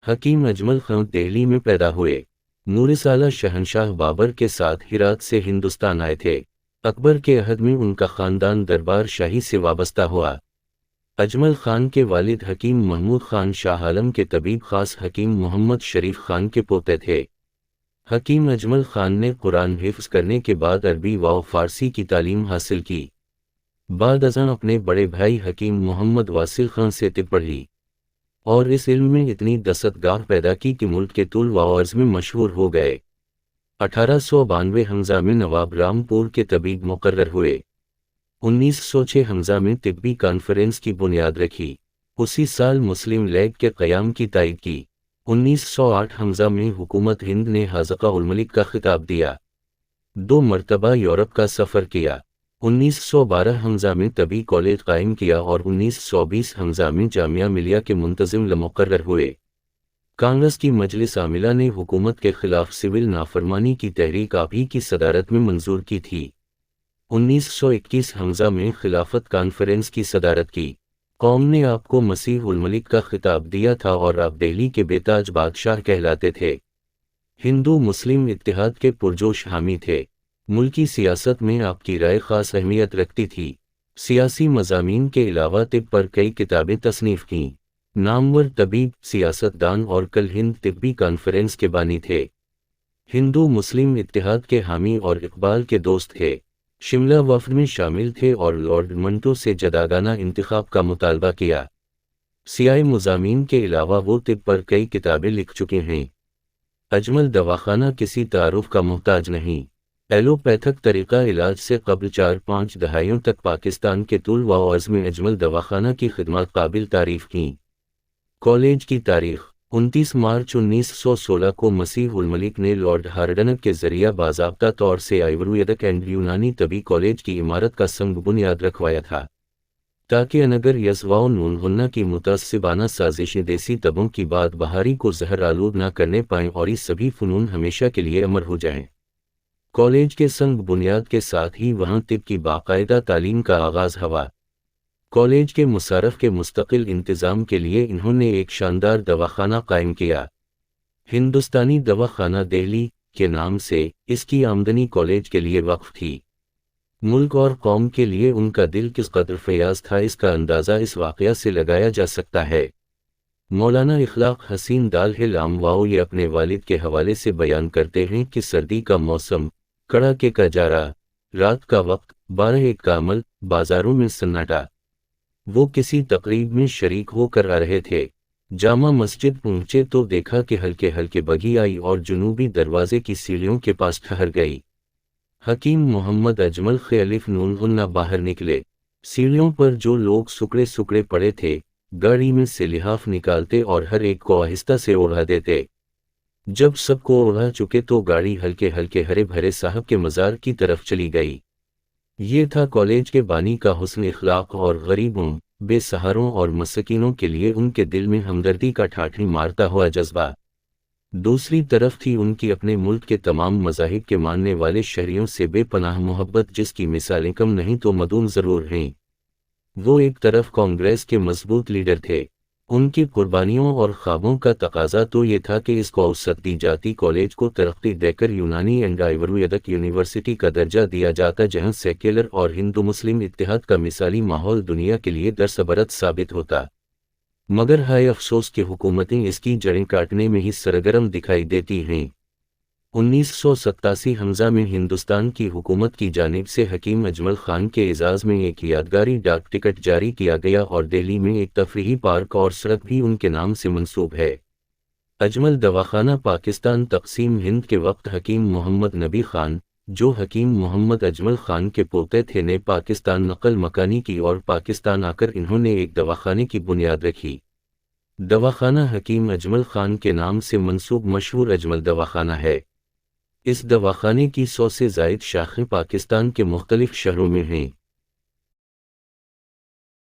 حکیم اجمل خان دہلی میں پیدا ہوئے۔ 9 سالہ شہنشاہ بابر کے ساتھ ہرات سے ہندوستان آئے تھے۔ اکبر کے عہد میں ان کا خاندان دربار شاہی سے وابستہ ہوا۔ اجمل خان کے والد حکیم محمود خان شاہ عالم کے طبیب خاص حکیم محمد شریف خان کے پوتے تھے۔ حکیم اجمل خان نے قرآن حفظ کرنے کے بعد عربی و فارسی کی تعلیم حاصل کی۔ بعد ازاں اپنے بڑے بھائی حکیم محمد واصل خان سے طب پڑھی اور اس علم میں اتنی دستگاہ پیدا کی کہ ملک کے طول و عرض میں مشہور ہو گئے۔ 1892 حمزہ میں نواب رامپور کے طبیب مقرر ہوئے۔ 1906 حمزہ میں طبی کانفرنس کی بنیاد رکھی۔ اسی سال مسلم لیگ کے قیام کی تائید کی۔ 1908 حمزہ میں حکومت ہند نے حاذق الملک کا خطاب دیا۔ 2 مرتبہ یورپ کا سفر کیا۔ 1912 حمزہ میں طبی کالج قائم کیا اور 1920 حمزہ میں جامعہ ملیہ کے منتظم مقرر ہوئے۔ کانگریس کی مجلس عاملہ نے حکومت کے خلاف سول نافرمانی کی تحریک آپ ہی کی صدارت میں منظور کی تھی۔ 1921 حمزہ میں خلافت کانفرنس کی صدارت کی۔ قوم نے آپ کو مسیح الملک کا خطاب دیا تھا اور آپ دہلی کے بے تاج بادشاہ کہلاتے تھے۔ ہندو مسلم اتحاد کے پرجوش حامی تھے۔ ملکی سیاست میں آپ کی رائے خاص اہمیت رکھتی تھی۔ سیاسی مضامین کے علاوہ طب پر کئی کتابیں تصنیف کیں۔ نامور طبیب، سیاست دان اور کل ہند طبی کانفرنس کے بانی تھے۔ ہندو مسلم اتحاد کے حامی اور اقبال کے دوست تھے۔ شملہ وفد میں شامل تھے اور لارڈ منٹو سے جداگانہ انتخاب کا مطالبہ کیا۔ سیاسی مضامین کے علاوہ وہ طب پر کئی کتابیں لکھ چکے ہیں۔ اجمل دواخانہ کسی تعارف کا محتاج نہیں۔ ایلوپیتھک طریقہ علاج سے قبل 4-5 دہائیوں تک پاکستان کے طول و عرض میں اجمل دواخانہ کی خدمات قابل تعریف کیں۔ کالج کی تاریخ 29 مارچ 1916 کو مسیح الملک نے لارڈ ہارڈنک کے ذریعہ باضابطہ طور سے آیورویدک اینڈ یونانی طبی کالج کی عمارت کا سنگ بنیاد رکھوایا تھا تاکہ انگر یزوا و نون غنہ کی متعصبانہ سازشیں دیسی طبوں کی بات بہاری کو زہر آلود نہ کرنے پائیں اور یہ سبھی فنون ہمیشہ کے لیے امر ہو جائیں۔ کالج کے سنگ بنیاد کے ساتھ ہی وہاں طب کی باقاعدہ تعلیم کا آغاز ہوا۔ کالج کے مصارف کے مستقل انتظام کے لیے انہوں نے ایک شاندار دواخانہ قائم کیا۔ ہندوستانی دواخانہ دہلی کے نام سے اس کی آمدنی کالج کے لیے وقف تھی۔ ملک اور قوم کے لیے ان کا دل کس قدر فیاض تھا اس کا اندازہ اس واقعہ سے لگایا جا سکتا ہے۔ مولانا اخلاق حسین دالہل عامواؤ یہ اپنے والد کے حوالے سے بیان کرتے ہیں کہ سردی کا موسم، کڑاکے کا جارا، رات کا وقت، 12 کا عمل، بازاروں میں سناٹا۔ وہ کسی تقریب میں شریک ہو کر آ رہے تھے۔ جامع مسجد پہنچے تو دیکھا کہ ہلکے ہلکے بگھی آئی اور جنوبی دروازے کی سیڑھیوں کے پاس ٹھہر گئی۔ حکیم محمد اجمل الف نون غنہ باہر نکلے۔ سیڑھیوں پر جو لوگ سکڑے سکڑے پڑے تھے گاڑی میں سے لحاف نکالتے اور ہر ایک کو آہستہ سے اڑا دیتے۔ جب سب کو اڑا چکے تو گاڑی ہلکے ہلکے ہرے بھرے صاحب کے مزار کی طرف چلی گئی۔ یہ تھا کالج کے بانی کا حسن اخلاق اور غریبوں، بے سہاروں اور مسکینوں کے لیے ان کے دل میں ہمدردی کا ٹھاٹھی مارتا ہوا جذبہ۔ دوسری طرف تھی ان کی اپنے ملک کے تمام مذاہب کے ماننے والے شہریوں سے بے پناہ محبت جس کی مثالیں کم نہیں تو مدون ضرور ہیں۔ وہ ایک طرف کانگریس کے مضبوط لیڈر تھے۔ ان کی قربانیوں اور خوابوں کا تقاضا تو یہ تھا کہ اس کو اوسط دی جاتی کالج کو ترقی دے کر یونانی اینڈ آیورویدک یونیورسٹی کا درجہ دیا جاتا جہاں سیکولر اور ہندو مسلم اتحاد کا مثالی ماحول دنیا کے لیے درس عبرت ثابت ہوتا۔ مگر ہائے افسوس کہ حکومتیں اس کی جڑیں کاٹنے میں ہی سرگرم دکھائی دیتی ہیں۔ 1987 حمزہ میں ہندوستان کی حکومت کی جانب سے حکیم اجمل خان کے اعزاز میں ایک یادگاری ڈاک ٹکٹ جاری کیا گیا اور دہلی میں ایک تفریحی پارک اور سڑک بھی ان کے نام سے منسوب ہے۔ اجمل دواخانہ پاکستان تقسیم ہند کے وقت حکیم محمد نبی خان، جو حکیم محمد اجمل خان کے پوتے تھے، نے پاکستان نقل مکانی کی اور پاکستان آ کر انہوں نے ایک دواخانے کی بنیاد رکھی۔ دواخانہ حکیم اجمل خان کے نام سے منسوب مشہور اجمل دواخانہ ہے۔ اس دواخانے کی 100 سے زائد شاخیں پاکستان کے مختلف شہروں میں ہیں۔